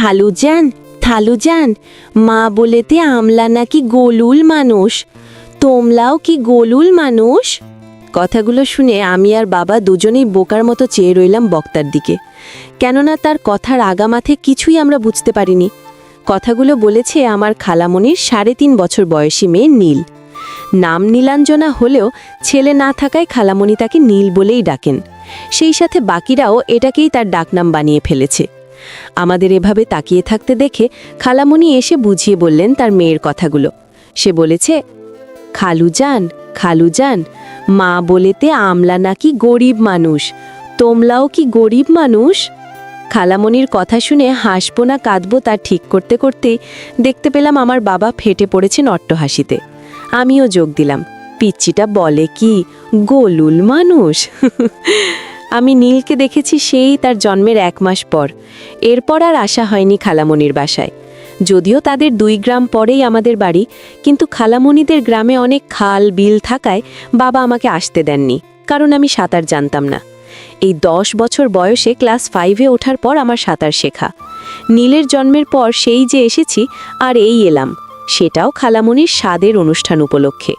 থালুজান, থালুজান, মা বলেতে আমলা নাকি গোলুল মানুষ, তোমলাও কি গোলুল মানুষ? কথাগুলো শুনে আমি আর বাবা দুজনেই বোকার মতো চেয়ে রইলাম বক্তার দিকে, কেননা তার কথার আগামাথে কিছুই আমরা বুঝতে পারিনি। কথাগুলো বলেছে আমার খালামণির 3.5 বছর বয়সী মেয়ে নীল। নাম নীলাঞ্জনা হলেও ছেলে না থাকায় খালামণি তাকে নীল বলেই ডাকেন, সেই সাথে বাকিরাও এটাকেই তার ডাকনাম বানিয়ে ফেলেছে। আমাদের এভাবে তাকিয়ে থাকতে দেখে খালামণি এসে বুঝিয়ে বললেন তার মেয়ের কথাগুলো। সে বলেছে, খালুজান, খালুজান, মা বলেতে আমলা নাকি গরিব মানুষ, তোমলাও কি গরিব মানুষ? খালামণির কথা শুনে হাসবো না কাঁদবো তা ঠিক করতে করতেই দেখতে পেলাম আমার বাবা ফেটে পড়েছেন অট্টহাসিতে। আমিও যোগ দিলাম, পিচ্চিটা বলে কি গোলুল মানুষ? আমি নীলকে দেখেছি সেই তার জন্মের 1 মাস পর। এরপর আর আসা হয়নি খালামণির বাসায়। যদিও তাদের 2 গ্রাম পরেই আমাদের বাড়ি, কিন্তু খালামণিদের গ্রামে অনেক খাল বিল থাকায় বাবা আমাকে আসতে দেননি, কারণ আমি সাঁতার জানতাম না। এই 10 বছর বয়সে ক্লাস 5-এ ওঠার পর আমার সাঁতার শেখা। নীলের জন্মের পর সেই যে এসেছি আর এই এলাম, সেটাও খালামণির স্বাদের অনুষ্ঠান উপলক্ষে।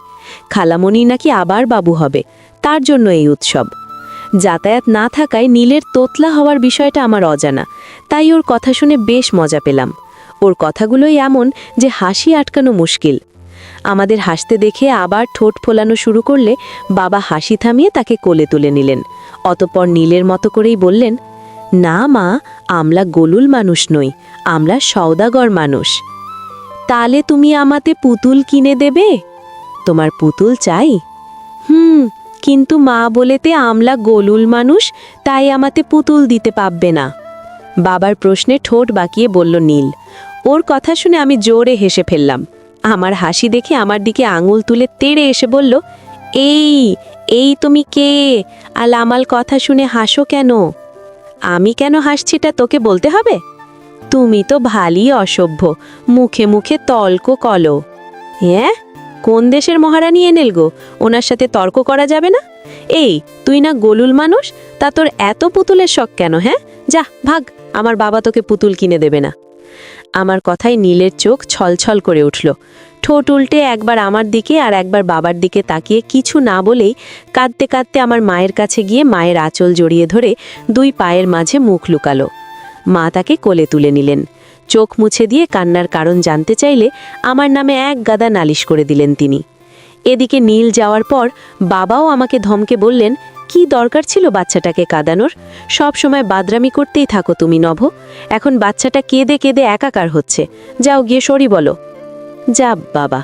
খালামণি নাকি আবার বাবু হবে, তার জন্য এই উৎসব। যাতায়াত না থাকায় নীলের তোতলা হওয়ার বিষয়টা আমার অজানা, তাই ওর কথা শুনে বেশ মজা পেলাম। ওর কথাগুলোই এমন যে হাসি আটকানো মুশকিল। আমাদের হাসতে দেখে আবার ঠোঁট ফোলানো শুরু করলে বাবা হাসি থামিয়ে তাকে কোলে তুলে নিলেন। অতঃপর নীলের মতো করেই বললেন, না মা, আমরা গোলুল মানুষ নই, আমরা সওদাগর মানুষ। তালে তুমি আমাতে পুতুল কিনে দেবে? তোমার পুতুল চাই? কিন্তু মা বলেতে আমলা গোলুল মানুষ, তাই আমাতে পুতুল দিতে পারবে না। বাবার প্রশ্নে ঠোঁট বাঁকিয়ে বলল নীল। ওর কথা শুনে আমি জোরে হেসে ফেললাম। আমার হাসি দেখে আমার দিকে আঙুল তুলে তেড়ে এসে বলল, এই এই তুমি কে? আর আমার কথা শুনে হাসো কেন? আমি কেন হাসছিটা তোকে বলতে হবে? তুমি তো ভালই অসভ্য, মুখে মুখে তর্ক কলো। হ্যাঁ, কোন দেশের মহারানী এনেল গো, ওনার সাথে তর্ক করা যাবে না? এই তুই না গোলুল মানুষ, তা তোর এত পুতুলের শখ কেন? হ্যাঁ, যা ভাগ, আমার বাবা তোকে পুতুল কিনে দেবে না। আমার কথায় নীলের চোখ ছলছল করে উঠল। ঠোঁট উল্টে একবার আমার দিকে আর একবার বাবার দিকে তাকিয়ে কিছু না বলেই কাঁদতে কাঁদতে আমার মায়ের কাছে গিয়ে মায়ের আঁচল জড়িয়ে ধরে 2 পায়ের মাঝে মুখ লুকালো। মা তাকে কোলে তুলে নিলেন। চোখ মুছে দিয়ে কান্নার কারণ জানতে চাইলে আমার নামে এক গাদা নালিশ করে দিলেন তিনি। এদিকে নীল যাওয়ার পর বাবাও আমাকে ধমকে বললেন, কি দরকার ছিল বাচ্চাটাকে কাঁদানোর? সব সময় বাদরামি করতেই থাকো তুমি নভ। এখন বাচ্চাটা কেঁদে কেঁদে একাকার হচ্ছে, যাও গিয়ে সরি বলো। যা বাবা,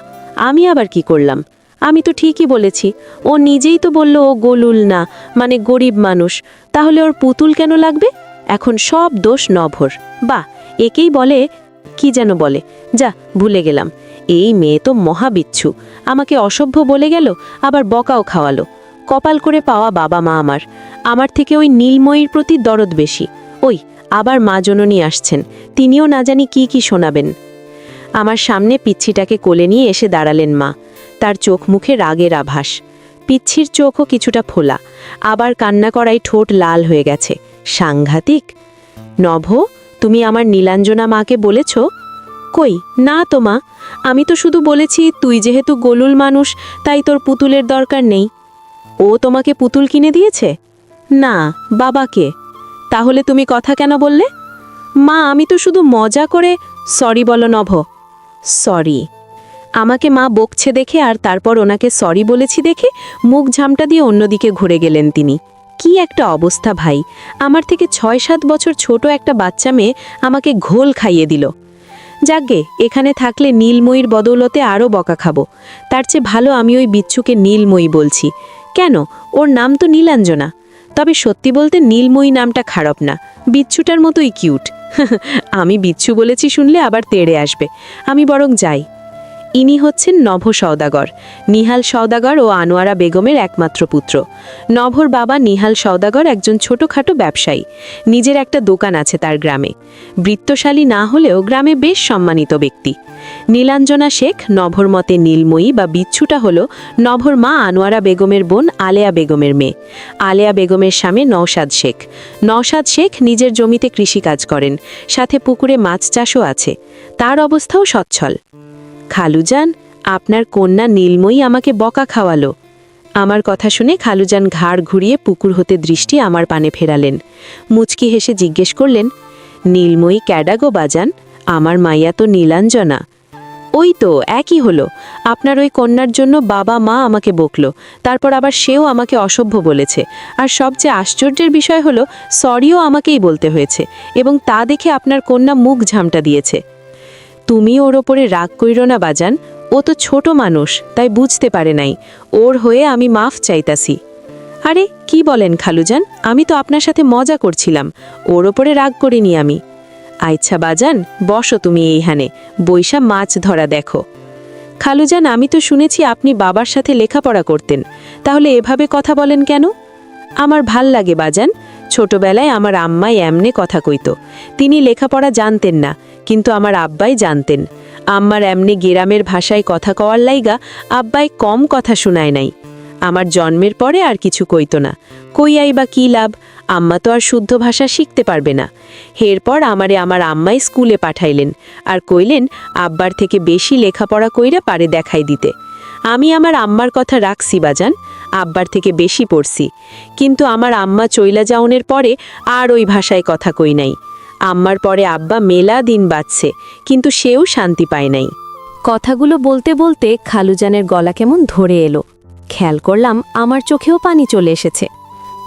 আমি আবার কি করলাম? আমি তো ঠিকই বলেছি। ও নিজেই তো বলল ও গোলুল না, মানে গরিব মানুষ। তাহলে ওর পুতুল কেন লাগবে? এখন সব দোষ নভর। বাহ, একেই বলে কি যেন বলে, যা ভুলে গেলাম। এই মেয়ে তো মহাবিচ্ছু, আমাকে অসভ্য বলে গেল, আবার বকাও খাওয়ালো। কপাল করে পাওয়া বাবা মা আমার থেকে ওই নীলময়ীর প্রতি দরদ বেশি। ওই আবার মা জননী আসছেন, তিনিও না জানি কি কি শোনাবেন। আমার সামনে পিচ্ছিটাকে কোলে নিয়ে এসে দাঁড়ালেন মা। তার চোখ মুখে রাগের আভাস। পিচ্ছির চোখও কিছুটা ফোলা, আবার কান্না করায় ঠোঁট লাল হয়ে গেছে। সাংঘাতিক। নভ, তুমি আমার নীলাঞ্জনা মাকে বলেছ? কই না তো মা, আমি তো শুধু বলেছি তুই যেহেতু গোলুল মানুষ তাই তোর পুতুলের দরকার নেই। ও তোমাকে পুতুল কিনে দিয়েছে? না, বাবাকে। তাহলে তুমি কথা কেন বললে? মা, আমি তো শুধু মজা করে। সরি বলো নভ। সরি। আমাকে মা বকছে দেখে আর তারপর ওনাকে সরি বলেছি দেখে মুখ ঝামটা দিয়ে অন্যদিকে ঘুরে গেলেন তিনি। কি একটা অবস্থা ভাই, আমার থেকে 6-7 বছর ছোট একটা বাচ্চা মেয়ে আমাকে ঘোল খাইয়ে দিল। যাকগে, এখানে থাকলে নীলময়ীর বদৌলতে আরও বকা খাবো। তার চেয়ে ভালো আমি ওই বিচ্ছুকে নীলময়ী বলছি। কেন, ওর নাম তো নীলাঞ্জনা। তবে সত্যি বলতে নীলময়ী নামটা খারাপ না, বিচ্ছুটার মতোই কিউট। আমি বিচ্ছু বলেছি শুনলে আবার তেড়ে আসবে, আমি বরং যাই। ইনি হচ্ছেন নভ সওদাগর, নিহাল সওদাগর ও আনোয়ারা বেগমের একমাত্র পুত্র। নভর বাবা নিহাল সওদাগর একজন ছোটখাটো ব্যবসায়ী, নিজের একটা দোকান আছে তার গ্রামে। বৃত্তশালী না হলেও গ্রামে বেশ সম্মানিত ব্যক্তি। নীলাঞ্জনা শেখ নভর মতে নীলময়ী বা বিচ্ছুটা হল নভর মা আনোয়ারা বেগমের বোন আলেয়া বেগমের মেয়ে। আলেয়া বেগমের স্বামী নওশাদ শেখ। নওশাদ শেখ নিজের জমিতে কৃষিকাজ করেন, সাথে পুকুরে মাছ চাষও আছে। তার অবস্থাও সচ্ছল। খালুজান, আপনার কন্যা নীলময়ী আমাকে বকা খাওয়ালো। আমার কথা শুনে খালুজান ঘাড় ঘুরিয়ে পুকুর হতে দৃষ্টি আমার পানে ফেরালেন। মুচকি হেসে জিজ্ঞেস করলেন, নীলময়ী ক্যাডা গো বাজান? আমার মাইয়া তো নীলাঞ্জনা। ওই তো একই হলো। আপনার ওই কন্যার জন্য বাবা মা আমাকে বকল, তারপর আবার সেও আমাকে অসভ্য বলেছে। আর সবচেয়ে আশ্চর্যের বিষয় হলো সরিও আমাকেই বলতে হয়েছে, এবং তা দেখে আপনার কন্যা মুখ ঝামটা দিয়েছে। তুমি ওর ওপরে রাগ কইরো না বাজান, ও তো ছোট মানুষ, তাই বুঝতে পারে নাই। ওর হয়ে আমি মাফ চাইতাছি। আরে কি বলেন খালুজান, আমি তো আপনার সাথে মজা করছিলাম, ওর ওপরে রাগ করিনি আমি। আচ্ছা বাজান, বসো তুমি এইখানে, বৈশা মাছ ধরা দেখো। খালুজান, আমি তো শুনেছি আপনি বাবার সাথে লেখাপড়া করতেন, তাহলে এভাবে কথা বলেন কেন? আমার ভাল লাগে বাজান। ছোটবেলায় আমার আম্মাই এমনে কথা কইত। তিনি লেখাপড়া জানতেন না, কিন্তু আমার আব্বাই জানতেন। আম্মার এমনি গ্রামের ভাষায় কথা কওয়ার লাইগা আব্বাই কম কথা শুনায় নাই। আমার জন্মের পরে আর কিছু কইত না। কইয়াই বা কী লাভ, আম্মা তো আর শুদ্ধ ভাষা শিখতে পারবে না। এরপর আমারে আমার আম্মাই স্কুলে পাঠাইলেন, আর কইলেন আব্বার থেকে বেশি লেখাপড়া কইরা পারে দেখাই দিতে। আমি আমার আম্মার কথা রাখছি বাজান, আব্বার থেকে বেশি পড়ছি। কিন্তু আমার আম্মা চইলা যাওনের পরে আর ওই ভাষায় কথা কই নাই। আম্মার পরে আব্বা মেলা দিন বাঁচছে, কিন্তু সেও শান্তি পায় নাই। কথাগুলো বলতে বলতে খালুজানের গলা কেমন ধরে এলো। খেয়াল করলাম আমার চোখেও পানি চলে এসেছে।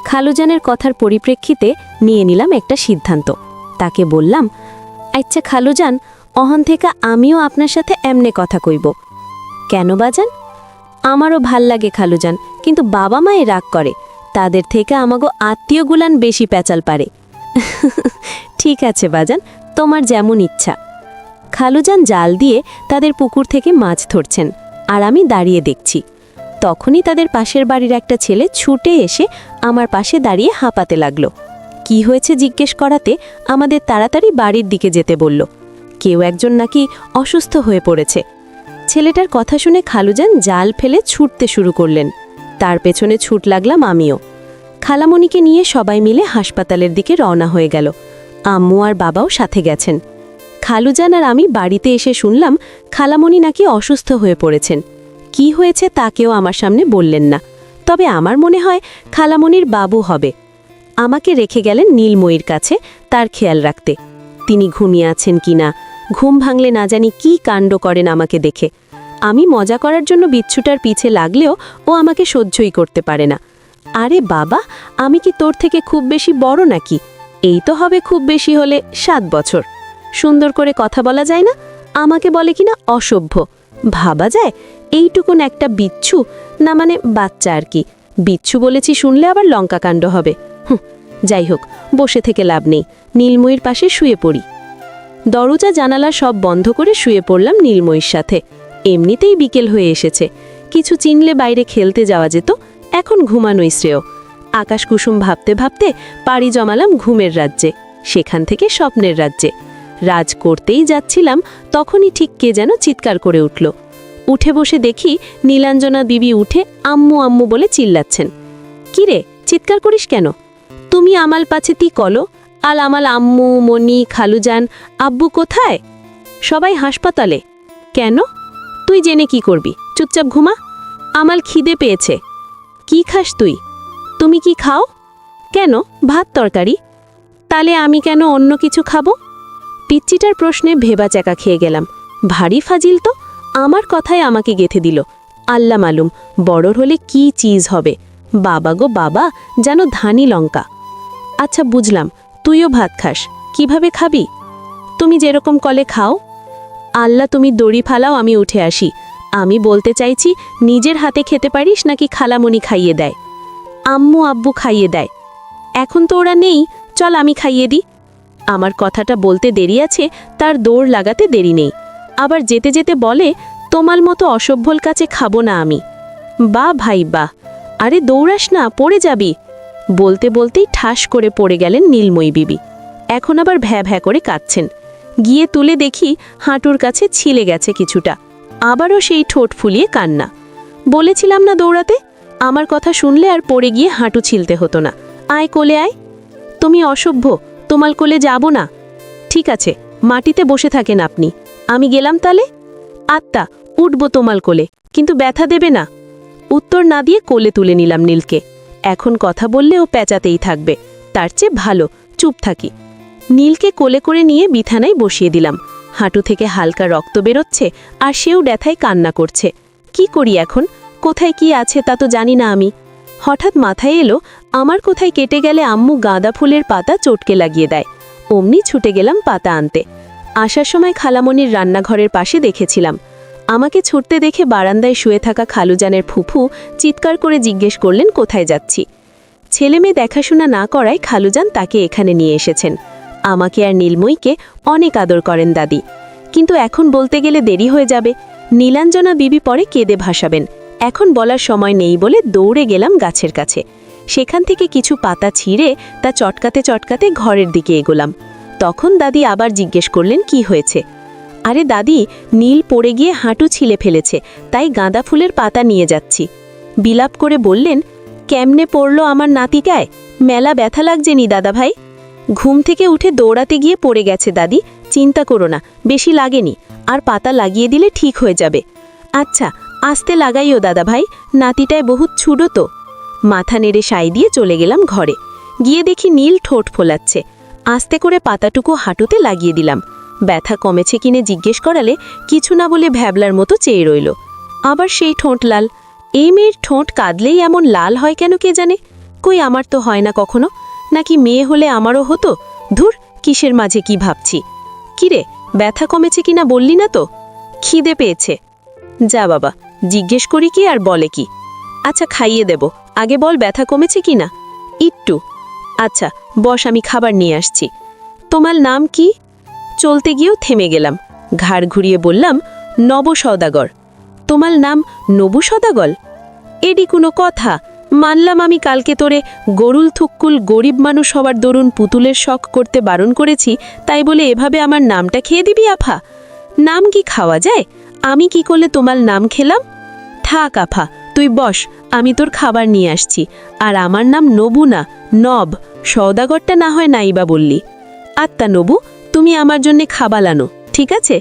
খালুজানের কথার পরিপ্রেক্ষিতে নিয়ে নিলাম একটা সিদ্ধান্ত। তাকে বললাম, আচ্ছা খালুজান, অহন থেকে আমিও আপনার সাথে এমনে কথা কইব। কেন বাজান? আমারও ভাল লাগে খালুজান, কিন্তু বাবা মায়ে রাগ করে। তাদের থেকে আমাগো আত্মীয়গুলান বেশি প্যাচাল পারে। ঠিক আছে বাজান, তোমার যেমন ইচ্ছা। খালুজান জাল দিয়ে তাদের পুকুর থেকে মাছ ধরছেন, আর আমি দাঁড়িয়ে দেখছি। তখনই তাদের পাশের বাড়ির একটা ছেলে ছুটে এসে আমার পাশে দাঁড়িয়ে হাঁপাতে লাগলো। কি হয়েছে জিজ্ঞেস করাতে আমাদের তাড়াতাড়ি বাড়ির দিকে যেতে বলল। কেউ একজন নাকি অসুস্থ হয়ে পড়েছে। ছেলেটার কথা শুনে খালুজান জাল ফেলে ছুটতে শুরু করলেন। তার পেছনে ছুট লাগলাম আমিও। খালামণিকে নিয়ে সবাই মিলে হাসপাতালের দিকে রওনা হয়ে গেল। আম্মু আর বাবাও সাথে গেছেন। খালুজান আর আমি বাড়িতে এসে শুনলাম খালামণি নাকি অসুস্থ হয়ে পড়েছেন। কি হয়েছে তা কেউ আমার সামনে বললেন না, তবে আমার মনে হয় খালামণির বাবু হবে। আমাকে রেখে গেলেন নীলময়ীর কাছে তার খেয়াল রাখতে। তিনি ঘুমিয়ে আছেন কিনা, ঘুম ভাঙলে না জানি কি কাণ্ড করেন আমাকে দেখে। আমি মজা করার জন্য বিচ্ছুটার পিছে লাগলেও ও আমাকে সহ্যই করতে পারে না। আরে বাবা, আমি কি তোর থেকে খুব বেশি বড় নাকি? এই তো হবে খুব বেশি হলে 7 বছর। সুন্দর করে কথা বলা যায় না? আমাকে বলে কিনা অসভ্য। ভাবা যায় এইটুকুন একটা বিচ্ছু, না মানে বাচ্চা আর কি। বিচ্ছু বলেছি শুনলে আবার লঙ্কাকাণ্ড হবে। যাই হোক, বসে থেকে লাভ নেই, নীলময়ীর পাশে শুয়ে পড়ি। দরজা জানালা সব বন্ধ করে শুয়ে পড়লাম নীলময়ীর সাথে। এমনিতেই বিকেল হয়ে এসেছে, কিছু চিনলে বাইরে খেলতে যাওয়া যেত, এখন ঘুমানোই শ্রেয়। আকাশ কুসুম ভাবতে ভাবতে পাড়ি জমালাম ঘুমের রাজ্যে, সেখান থেকে স্বপ্নের রাজ্যে। রাজ করতেই যাচ্ছিলাম, তখনই ঠিক কে যেন চিৎকার করে উঠল। উঠে বসে দেখি নীলাঞ্জনা বিবি উঠে আম্মু আম্মু বলে চিল্লাচ্ছেন। কিরে, চিৎকার করিস কেন? তুমি আমাল পাছে তি কলো, আল আমাল আম্মু মনি খালুজান আব্বু কোথায়? সবাই হাসপাতালে। কেন? তুই জেনে কি করবি, চুপচাপ ঘুমা। আমাল খিদে পেয়েছে। কি খাস তুই? তুমি কি খাও? কেন, ভাত তরকারি। তালে আমি কেন অন্য কিছু খাবো? পিচ্চিটার প্রশ্নে ভেবা চাকা খেয়ে গেলাম। ভারী ফাজিল তো, আমার কথায় আমাকে গেথে দিল। আল্লাহ মালুম বড়র হলে কি চিজ হবে। বাবা গো বাবা, যেন ধানি লঙ্কা। আচ্ছা বুঝলাম, তুইও ভাত খাস, কিভাবে খাবি? তুমি যেরকম কলে খাও। আল্লাহ, তুমি দড়ি ফালাও, আমি উঠে আসি। আমি বলতে চাইছি, নিজের হাতে খেতে পারিস নাকি খালামণি খাইয়ে দেয়? আম্মু আব্বু খাইয়ে দেয়। এখন তো ওরা নেই, চল আমি খাইয়ে দিই। আমার কথাটা বলতে দেরি আছে, তার দৌড় লাগাতে দেরি নেই। আবার যেতে যেতে বলে, তোমার মতো অসভ্যল কাছে খাবো না আমি। বা ভাই বা, আরে দৌড়াস না, পড়ে যাবি। বলতে বলতেই ঠাস করে পড়ে গেলেন নীলময়ী বিবি। এখন আবার ভ্যা ভ্যা করে কাঁদছেন। গিয়ে তুলে দেখি হাঁটুর কাছে ছিলে গেছে কিছুটা। আবারও সেই ঠোঁট ফুলিয়ে কান্না। বলেছিলাম না দৌড়াতে, আমার কথা শুনলে আর পড়ে গিয়ে হাঁটু ছিলতে হতো না। আয় কোলে আয়। তুমি অসভ্য, তোমার কোলে যাব না। ঠিক আছে, মাটিতে বসে থাকেন আপনি, আমি গেলাম তালে। আত্মা, উঠব তোমার কোলে, কিন্তু ব্যথা দেবে না। উত্তর না দিয়ে কোলে তুলে নিলাম নীলকে। এখন কথা বললে ও পেঁচাতেই থাকবে, তার চেয়ে ভালো চুপ থাকি। নীলকে কোলে করে নিয়ে বিছানায় বসিয়ে দিলাম। হাঁটু থেকে হালকা রক্ত বেরোচ্ছে, আর সেও ব্যথায় কান্না করছে। কি করি এখন? কোথায় কি আছে তা তো জানি না আমি। হঠাৎ মাথায় এলো, আমার কোথায় কেটে গেলে আম্মু গাঁদা ফুলের পাতা চটকে লাগিয়ে দেয়। অমনি ছুটে গেলাম পাতা আনতে। আসার সময় খালামণির রান্নাঘরের পাশে দেখেছিলাম। আমাকে ছুটতে দেখে বারান্দায় শুয়ে থাকা খালুজানের ফুফু চিৎকার করে জিজ্ঞেস করলেন কোথায় যাচ্ছি। ছেলেমেয়ে দেখাশোনা না করায় খালুজান তাকে এখানে নিয়ে এসেছেন। আমাকে আর নীলময়ীকে অনেক আদর করেন দাদি, কিন্তু এখন বলতে গেলে দেরি হয়ে যাবে। নীলাঞ্জনা বিবি পরে কেঁদে ভাসাবেন। এখন বলার সময় নেই বলে দৌড়ে গেলাম গাছের কাছে। সেখান থেকে কিছু পাতা ছিঁড়ে তা চটকাতে চটকাতে ঘরের দিকে এগোলাম। তখন দাদি আবার জিজ্ঞেস করলেন কি হয়েছে। আরে দাদি, নীল পড়ে গিয়ে হাঁটু ছিলে ফেলেছে, তাই গাঁদা ফুলের পাতা নিয়ে যাচ্ছি। বিলাপ করে বললেন, কেমনে পড়লো আমার নাতিটায়? মেলা ব্যথা লাগছে নি দাদা ভাই? ঘুম থেকে উঠে দৌড়াতে গিয়ে পড়ে গেছে দাদি, চিন্তা করো না, বেশি লাগেনি, আর পাতা লাগিয়ে দিলে ঠিক হয়ে যাবে। আচ্ছা, আস্তে লাগাইও দাদা ভাই, নাতিটায় বহুত ছুডো তো। মাথা নেড়ে সাই দিয়ে চলে গেলাম ঘরে। গিয়ে দেখি নীল ঠোঁট ফোলাচ্ছে। আস্তে করে পাতাটুকু হাঁটুতে লাগিয়ে দিলাম। ব্যথা কমেছে কিনে জিজ্ঞেস করালে কিছু না বলে ভ্যাবলার মতো চেয়ে রইল। আবার সেই ঠোঁট লাল। এই মেয়ের ঠোঁট কাঁদলেই এমন লাল হয় কেন কে জানে? কই আমার তো হয় না কখনো। নাকি মেয়ে হলে আমারও হতো? ধুর, কিসের মাঝে কি ভাবছি। কিরে, ব্যথা কমেছে কিনা বললি না তো? খিদে পেয়েছে। যা বাবা, জিজ্ঞেস করি কি আর বলে কি। আচ্ছা, খাইয়ে দেব, আগে বল ব্যথা কমেছে কিনা। একটু। আচ্ছা বস, আমি খাবার নিয়ে আসছি। তোমার নাম কি? চলতে গিয়েও থেমে গেলাম। ঘাড় ঘুরিয়ে বললাম, নব সওদাগর। তোমার নাম নবু সওদাগর? এডি কোনো কথা? মানলাম আমি কালকে তোরে গরুল থুক্কুল গরিব মানুষ হওয়ার দরুন পুতুলের শখ করতে বারণ করেছি, তাই বলে এভাবে আমার নামটা খেয়ে দিবি আফা? নাম কি খাওয়া যায়? আমি কি করলে তোমার নাম খেলাম? থাক আফা, তুই বস, আমি তোর খাবার নিয়ে আসছি। আর আমার নাম নবু না, নব। সওদাগরটা না হয় নাইবা বললি। আত্মা নবু, তুমি আমার জন্যে খাবার আনো, ঠিক আছে?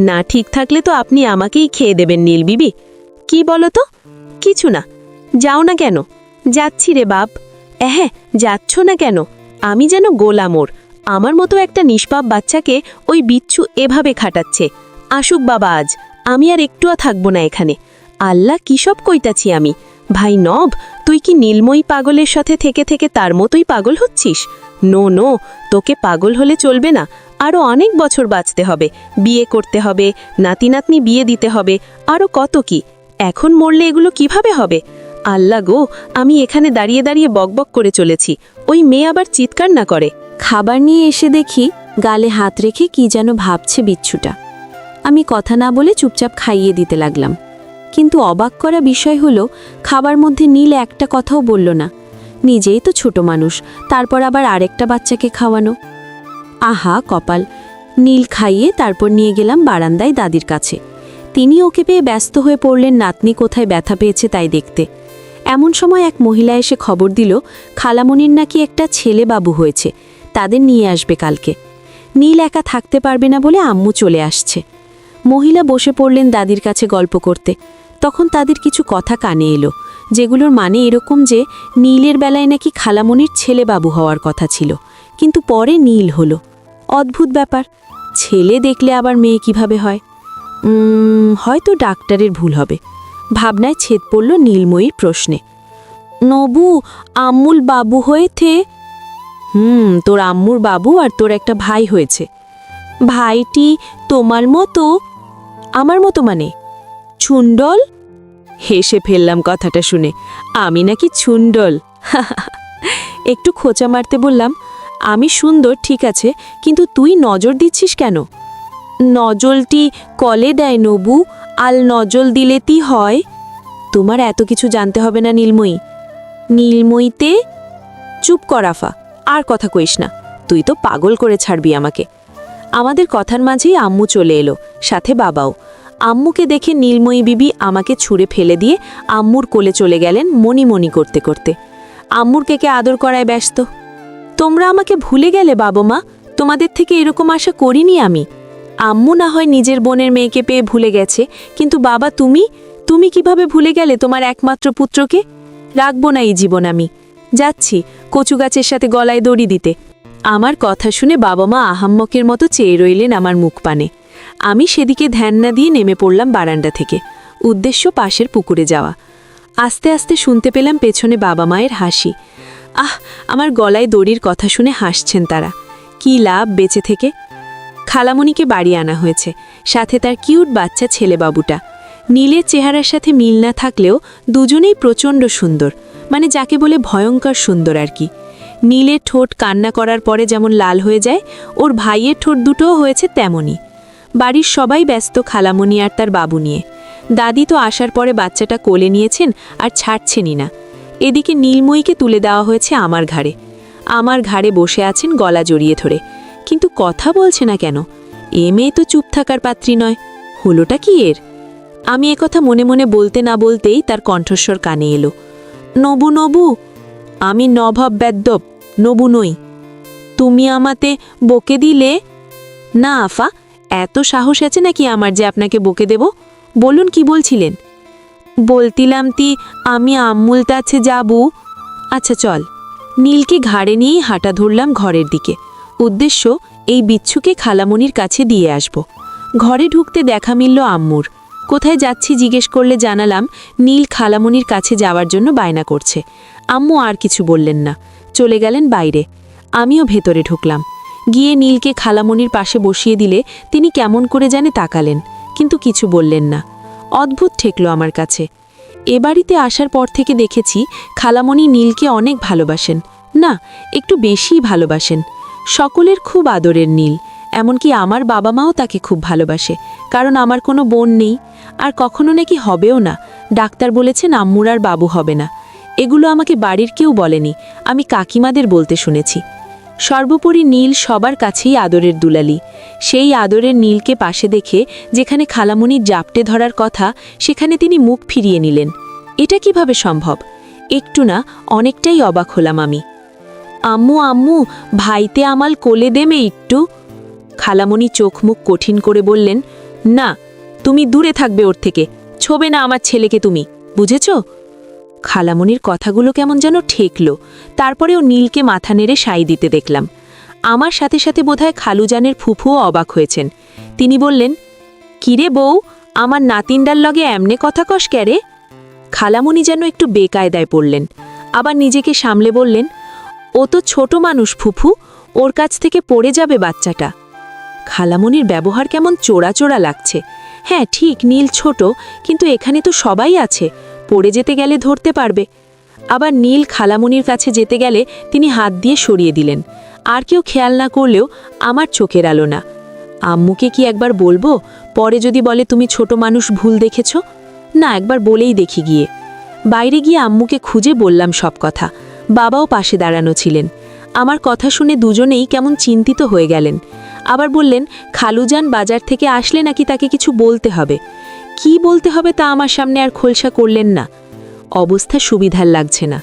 না ঠিক থাকলে তো আপনি আমাকেই খেয়ে দেবেন নীল বিবি। কি বলো তো? কিছু না। যাও না কেন? যাচ্ছি রে বাপ। হ্যাঁ, যাচ্ছ না কেন? আমি যেন গোলামোর। আমার মতো একটা নিষ্পাপ বাচ্চাকে ওই বিচ্ছু এভাবে খাটাচ্ছে। আসুক বাবা আজ, আমি আর একটুও থাকবো না এখানে। আল্লাহ, কি সব কইতাছি আমি। ভাই নব, তুই কি নীলময়ী পাগলের সাথে থেকে থেকে তার মতোই পাগল হচ্ছিস? নো নো, তোকে পাগল হলে চলবে না। আরও অনেক বছর বাঁচতে হবে, বিয়ে করতে হবে, নাতি নাতনি বিয়ে দিতে হবে, আরও কত কি। এখন মরলে এগুলো কিভাবে হবে? আল্লাহ গো, আমি এখানে দাঁড়িয়ে দাঁড়িয়ে বকবক করে চলেছি, ওই মেয়ে আবার চিৎকার না করে। খাবার নিয়ে এসে দেখি গালে হাত রেখে কি যেন ভাবছে বিচ্ছুটা। আমি কথা না বলে চুপচাপ খাইয়ে দিতে লাগলাম। কিন্তু অবাক করা বিষয় হলো, খাবার মধ্যে নীল একটা কথাও বলল না। নিজেই তো ছোট মানুষ, তারপর আবার আরেকটা বাচ্চাকে খাওয়ানো। আহা কপাল। নীল খাইয়ে তারপর নিয়ে গেলাম বারান্দায় দাদির কাছে। তিনি ওকে পেয়ে ব্যস্ত হয়ে পড়লেন নাতনি কোথায় ব্যথা পেয়েছে তাই দেখতে। এমন সময় এক মহিলা এসে খবর দিল, খালামণির নাকি একটা ছেলে বাবু হয়েছে, তাদের নিয়ে আসবে কালকে। নীল একা থাকতে পারবে না বলে আম্মু চলে আসছে। মহিলা বসে পড়লেন দাদির কাছে গল্প করতে। তখন তাদের কিছু কথা কানে এলো, যেগুলোর মানে এরকম যে নীলের বেলায় নাকি খালামণির ছেলে বাবু হওয়ার কথা ছিল, কিন্তু পরে নীল হলো। অদ্ভুত ব্যাপার, ছেলে দেখলে আবার মেয়ে কিভাবে হয়? হয়তো ডাক্তারের ভুল হবে। ভাবনায় ছেদ পড়ল নীলময়ীর প্রশ্নে। নবু, আম্মুল বাবু হয়েছে? তোর আম্মুর বাবু আর তোর একটা ভাই হয়েছে। ভাইটি তোমার মতো? আমার মতো মানে? ছুন্ডল? হেসে ফেললাম কথাটা শুনে। আমি নাকি ছুন্ডল? একটু খোঁচা মারতে বললাম, আমি সুন্দর ঠিক আছে, কিন্তু তুই নজর দিচ্ছিস কেন? নজলটি কলে দেয় নবু, আল নজল দিলেতি হয়। তোমার এত কিছু জানতে হবে না নীলময়ী। নীলময়ীতে? চুপ করাফা, আর কথা কইস না, তুই তো পাগল করে ছাড়বি আমাকে। আমাদের কথার মাঝেই আম্মু চলে এলো, সাথে বাবাও। আম্মুকে দেখে নীলময়ী বিবি আমাকে ছুঁড়ে ফেলে দিয়ে আম্মুর কোলে চলে গেলেন মনি মনি করতে করতে। আম্মুর কেকে আদর করায় ব্যস্ত। তোমরা আমাকে ভুলে গেলে বাবা মা, তোমাদের থেকে এরকম আশা করিনি আমি। আম্মু না হয় নিজের বোনের মেয়েকে পেয়ে ভুলে গেছে, কিন্তু বাবা তুমি তুমি কিভাবে ভুলে গেলে তোমার একমাত্র পুত্রকে? রাখবো না এই জীবন আমি, যাচ্ছি কচু গাছের সাথে গলায় দড়ি দিতে। আমার কথা শুনে বাবা মা আহাম্মকের মতো চেয়ে রইলেন আমার মুখ পানে। আমি সেদিকে ধ্যান না দিয়ে নেমে পড়লাম বারান্দা থেকে, উদ্দেশ্য পাশের পুকুরে যাওয়া। আস্তে আস্তে শুনতে পেলাম পেছনে বাবা মায়ের হাসি। আমার গলায় দড়ির কথা শুনে হাসছেন তারা। কি লাভ বেঁচে থেকে? খালামণিকে বাড়ি আনা হয়েছে, সাথে তার কিউট বাচ্চা ছেলে বাবুটা। নীলের চেহারার সাথে মিল না থাকলেও দুজনেই প্রচণ্ড সুন্দর, মানে যাকে বলে ভয়ঙ্কর সুন্দর আর কি। নীলের ঠোঁট কান্না করার পরে যেমন লাল হয়ে যায়, ওর ভাইয়ের ঠোঁট দুটোও হয়েছে তেমনই। বাড়ির সবাই ব্যস্ত খালামণি আর তার বাবু নিয়ে। দাদি তো আসার পরে বাচ্চাটা কোলে নিয়েছেন আর ছাড়ছেনই না। এদিকে নীলময়ীকে তুলে দেওয়া হয়েছে আমার ঘাড়ে। আমার ঘাড়ে বসে আছেন গলা জড়িয়ে ধরে, কিন্তু কথা বলছে না কেন? এ মেয়ে তো চুপ থাকার পাত্রী নয়, হলোটা কি এর? আমি একথা মনে মনে বলতে না বলতেই তার কণ্ঠস্বর কানে এলো। নবু নবু। আমি নভব বেদ্যব, নবু নই। তুমি আমাতে বকে দিলে? না আফা, এত সাহস আছে নাকি আমার যে আপনাকে বকে দেব? বলুন কি বলছিলেন? বলতিলাম আমি আম্মুল কাছে যাবো। আচ্ছা চল। নীলকে ঘাড়ে নিয়েই হাঁটা ধরলাম ঘরের দিকে, উদ্দেশ্য এই বিচ্ছুকে খালামণির কাছে দিয়ে আসব। ঘরে ঢুকতে দেখা মিলল আম্মুর। কোথায় যাচ্ছি জিজ্ঞেস করলে জানালাম নীল খালামণির কাছে যাওয়ার জন্য বায়না করছে। আম্মু আর কিছু বললেন না, চলে গেলেন বাইরে। আমিও ভেতরে ঢুকলাম। গিয়ে নীলকে খালামণির পাশে বসিয়ে দিলে তিনি কেমন করে জানে তাকালেন, কিন্তু কিছু বললেন না। অদ্ভুত ঠেকল আমার কাছে। এ বাড়িতে আসার পর থেকে দেখেছি খালামণি নীলকে অনেক ভালোবাসেন, না একটু বেশিই ভালোবাসেন। সকলের খুব আদরের নীল, এমনকি আমার বাবা মাও তাকে খুব ভালোবাসে, কারণ আমার কোনো বোন নেই, আর কখনো নাকি হবেও না। ডাক্তার বলেছেন আম্মুর আর বাবু হবে না। এগুলো আমাকে বাড়ির কেউ বলেনি, আমি কাকিমাদের বলতে শুনেছি। সর্বোপরি নীল সবার কাছেই আদরের দুলালি। সেই আদরের নীলকে পাশে দেখে যেখানে খালামণির জাপটে ধরার কথা, সেখানে তিনি মুখ ফিরিয়ে নিলেন। এটা কিভাবে সম্ভব? একটু না অনেকটাই অবাক হলাম আমি। আম্মু আম্মু, ভাইতে আমাল কোলে দেমে একটু। খালামণি চোখ মুখ কঠিন করে বললেন, না, তুমি দূরে থাকবে ওর থেকে, ছোবে না আমার ছেলেকে তুমি, বুঝেছ? খালামণির কথাগুলো কেমন যেন ঠেকল। তারপরেও নীলকে মাথা নেড়ে সাই দিতে দেখলাম। আমার সাথে সাথে বোধহয় খালুজানের ফুফুও অবাক হয়েছেন। তিনি বললেন, কিরে বউ, আমার নাতিনডার লগে এমনে কথা কস ক্যারে? খালামণি যেন একটু বেকায়দায় পড়লেন, আবার নিজেকে সামলে বললেন, ও তো ছোট মানুষ ফুফু, ওর কাছ থেকে পড়ে যাবে বাচ্চাটা। খালামণির ব্যবহার কেমন চোরা চোরা লাগছে। হ্যাঁ ঠিক, নীল ছোট, কিন্তু এখানে তো সবাই আছে, পড়ে যেতে গেলে ধরতে পারবে। আবার নীল খালামণির কাছে যেতে গেলে তিনি হাত দিয়ে সরিয়ে দিলেন। আর কেউ খেয়াল না করলেও আমার চোখের আলো না। আম্মুকে কি একবার বলবো? পরে যদি বলে তুমি ছোট মানুষ, ভুল দেখেছ? না, একবার বলেই দেখি গিয়ে। বাইরে গিয়ে আম্মুকে খুঁজে বললাম সব কথা। বাবাও পাশে দাঁড়ানো ছিলেন। আমার কথা শুনে দুজনেই কেমন চিন্তিত হয়ে গেলেন। আবার বললেন, খালুজান বাজার থেকে আসলে নাকি তাকে কিছু বলতে হবে। কি বলতে হবে তা আমার সামনে আর খোলসা করলেন না। অবস্থা সুবিধার লাগছে না।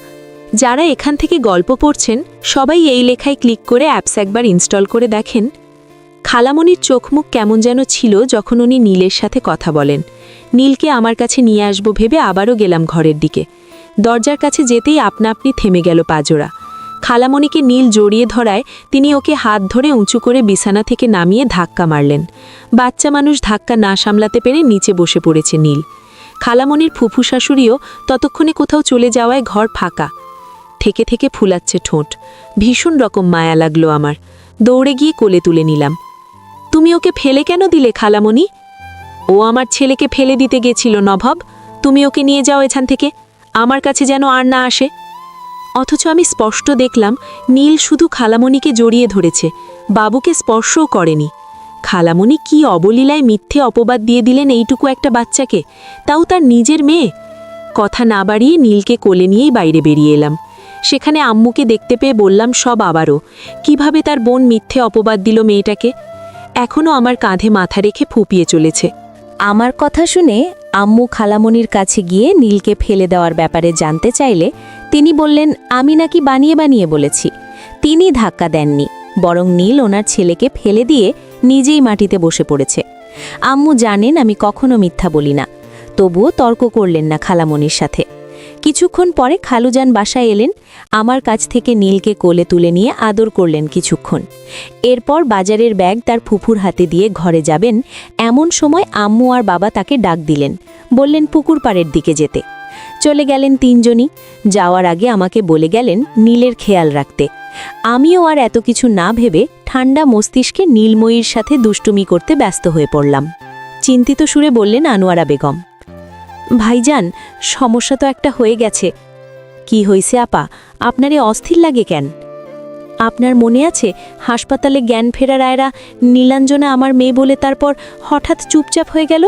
যারা এখান থেকে গল্প পড়ছেন সবাই এই লেখায় ক্লিক করে অ্যাপস একবার ইনস্টল করে দেখেন। খালামণির চোখমুখ কেমন যেন ছিল যখন উনি নীলের সাথে কথা বলেন। নীলকে আমার কাছে নিয়ে আসবো ভেবে আবারও গেলাম ঘরের দিকে। দরজার কাছে যেতেই আপনা আপনি থেমে গেল পাজোড়া। খালামণিকে নীল জড়িয়ে ধরায় তিনি ওকে হাত ধরে উঁচু করে বিছানা থেকে নামিয়ে ধাক্কা মারলেন। বাচ্চা মানুষ ধাক্কা না সামলাতে পেরে নিচে বসে পড়েছে নীল। খালামণির ফুফু শাশুড়িও ততক্ষণে কোথাও চলে যাওয়ায় ঘর ফাঁকা। থেকে থেকে ফুলাচ্ছে ঠোঁট। ভীষণ রকম মায়া লাগলো আমার। দৌড়ে গিয়ে কোলে তুলে নিলাম। তুমি ওকে ফেলে কেন দিলে খালামণি? ও আমার ছেলেকে ফেলে দিতে গেছিল নভব, তুমি ওকে নিয়ে যাও এখান থেকে, আমার কাছে যেন আর না আসে। অথচ আমি স্পষ্ট দেখলাম নীল শুধু খালামণিকে জড়িয়ে ধরেছে, বাবুকে স্পর্শও করেনি। খালামণি কি অবলীলায় মিথ্যে অপবাদ দিয়ে দিলেন এইটুকু একটা বাচ্চাকে, তাও তার নিজের মেয়ে। কথা না বাড়িয়ে নীলকে কোলে নিয়েই বাইরে বেরিয়ে এলাম। সেখানে আম্মুকে দেখতে পেয়ে বললাম সব আবারও, কিভাবে তার বোন মিথ্যে অপবাদ দিল মেয়েটাকে। এখনও আমার কাঁধে মাথা রেখে ফুপিয়ে চলেছে। আমার কথা শুনে আম্মু খালামণির কাছে গিয়ে নীলকে ফেলে দেওয়ার ব্যাপারে জানতে চাইলে তিনি বললেন আমি নাকি বানিয়ে বানিয়ে বলেছি। তিনি ধাক্কা দেননি, বরং নীল ওনার ছেলেকে ফেলে দিয়ে নিজেই মাটিতে বসে পড়েছে। আম্মু জানেন আমি কখনো মিথ্যা বলি না, তবুও তর্ক করলেন না খালামণির সাথে। কিছুক্ষণ পরে খালুজান বাসায় এলেন, আমার কাছ থেকে নীলকে কোলে তুলে নিয়ে আদর করলেন কিছুক্ষণ। এরপর বাজারের ব্যাগ তার ফুফুর হাতে দিয়ে ঘরে যাবেন, এমন সময় আম্মু আর বাবা তাকে ডাক দিলেন, বললেন পুকুর পাড়ের দিকে যেতে। চলে গেলেন তিনজনই। যাওয়ার আগে আমাকে বলে গেলেন নীলের খেয়াল রাখতে। আমিও আর এত কিছু না ভেবে ঠান্ডা মস্তিষ্কে নীলময়ীর সাথে দুষ্টুমি করতে ব্যস্ত হয়ে পড়লাম। চিন্তিত সুরে বললেন আনোয়ারা বেগম, ভাইজান, সমস্যা তো একটা হয়ে গেছে। কি হইছে আপা, আপনার এ অস্থির লাগে কেন? আপনার মনে আছে হাসপাতালে জ্ঞান ফেরার আয়রা নীলাঞ্জনা আমার মেয়ে বলে তারপর হঠাৎ চুপচাপ হয়ে গেল?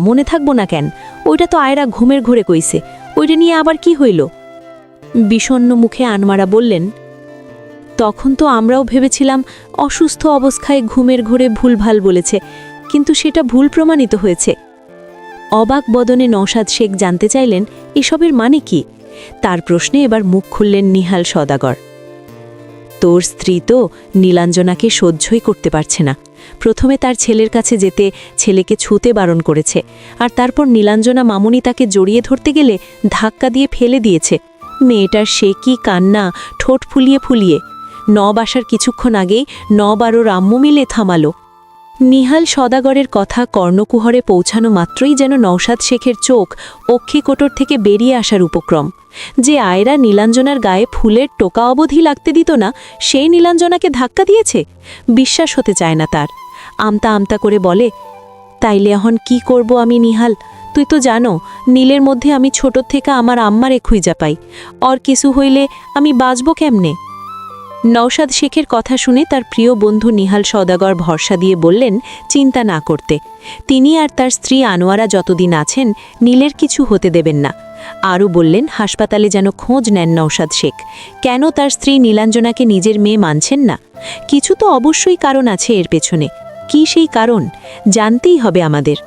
মনে থাকবো না কেন, ওইটা তো আয়রা ঘুমের ঘোরে কইছে, ওইটা নিয়ে আবার কি হইল? বিষণ্ণ মুখে আনোয়ারা বললেন, তখন তো আমরাও ভেবেছিলাম অসুস্থ অবস্থায় ঘুমের ঘোরে ভুলভাল বলেছে, কিন্তু সেটা ভুল প্রমাণিত হয়েছে। অবাক বদনে নওশাদ শেখ জানতে চাইলেন এসবের মানে কি। তার প্রশ্নে এবার মুখ খুললেন নিহাল সওদাগর। তোর স্ত্রী তো নীলাঞ্জনাকে সহ্যই করতে পারছে না। প্রথমে তার ছেলের কাছে যেতে ছেলেকে ছুঁতে বারণ করেছে, আর তারপর নীলাঞ্জনা মামুনি তাকে জড়িয়ে ধরতে গেলে ধাক্কা দিয়ে ফেলে দিয়েছে। মেয়েটার সে কি কান্না, ঠোঁট ফুলিয়ে ফুলিয়ে। নব আসার কিছুক্ষণ আগেই নব আর ওর আম্মু মিলে থামালো। নিহাল সওদাগরের কথা কর্ণকুহরে পৌঁছানো মাত্রই যেন নওশাদ শেখের চোখ অক্ষিকোটর থেকে বেরিয়ে আসার উপক্রম। যে আয়রা নীলাঞ্জনার গায়ে ফুলের টোকা অবধি লাগতে দিত না, সেই নীলাঞ্জনাকে ধাক্কা দিয়েছে। বিশ্বাস হতে চায় না তার। আমতা আমতা করে বলে, তাইলে এখন কি করব আমি নিহাল? তুই তো জানো নীলের মধ্যে আমি ছোট থেকে আমার আম্মারে খুঁজা পাই, আর কিছু হইলে আমি বাঁচব কেমনে? নওশাদ শেখের কথা শুনে তার প্রিয় বন্ধু নিহাল সওদাগর ভরসা দিয়ে বললেন চিন্তা না করতে। তিনি আর তার স্ত্রী আনোয়ারা যতদিন আছেন নীলের কিছু হতে দেবেন না। আরও বললেন হাসপাতালে যেন খোঁজ নেন নওশাদ শেখ। কেন তার স্ত্রী নীলাঞ্জনাকে নিজের মেয়ে মানছেন না? কিছু তো অবশ্যই কারণ আছে এর পেছনে। কি সেই কারণ জানতেই হবে আমাদের।